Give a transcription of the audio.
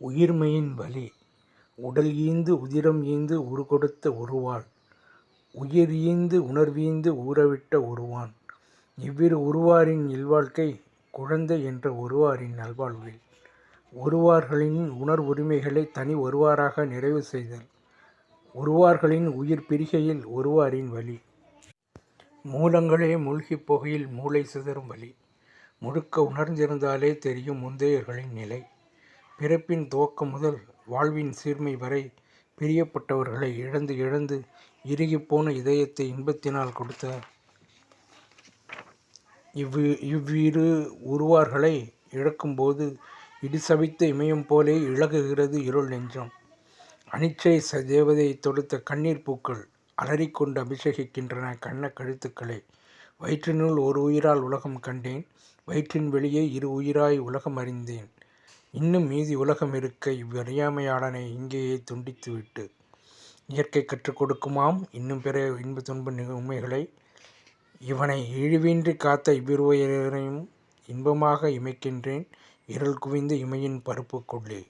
உயிர்மெயின் வலி உடல் ஈந்து உதிரம் ஈந்து உருகொடுத்த ஒருவாள் உயிர் ஈந்து உணர்வீந்து ஊறவிட்ட ஒருவான் இவ்விரு உருவாரின் இல்வாழ்க்கை குழந்தை என்ற ஒருவாரின் நல்வாழ்வில் ஒருவார்களின் உணர்வுரிமைகளை தனி ஒருவாறாக நிறைவு செய்தல் ஒருவார்களின் உயிர் பிரிகையில் ஒருவாரின் வலி மூலங்களே மூழ்கிப் போகையில் மூளை சிதறும் வலி முழுக்க உணர்ந்திருந்தாலே தெரியும் முந்தையர்களின் நிலை பிறப்பின் துவக்கம் முதல் வாழ்வின் சீர்மை வரை பிரியப்பட்டவர்களை இழந்து இழந்து இறுகிப்போன இதயத்தை இன்பத்தினால் கொடுத்த இவ்விரு உருவார்களை இழக்கும்போது இடிசவித்த இமயம் போலே இளகுகிறது இருள் நெஞ்சம். அனிச்சை தேவதை தொடுத்த கண்ணீர் பூக்கள் அலறிக்கொண்டு அபிஷேகிக்கின்றன கண்ண கழுத்துக்களை. வயிற்றினுள் ஒரு உயிரால் உலகம் கண்டேன், வயிற்றின் வெளியே இரு உயிராய் உலகம் அறிந்தேன். இன்னும் மீதி உலகம் இருக்க இவ்வறியாமையாளனை இங்கேயே துண்டித்துவிட்டு இயற்கை கற்றுக் கொடுக்குமாம் இன்னும் பிற இன்ப துன்ப உண்மைகளை. இவனை இழிவின்றி காத்த இவ்விருவரையும் இன்பமாக இமைக்கின்றேன் இருள் குவிந்த இமையின் பருப்புக்குள்ளே.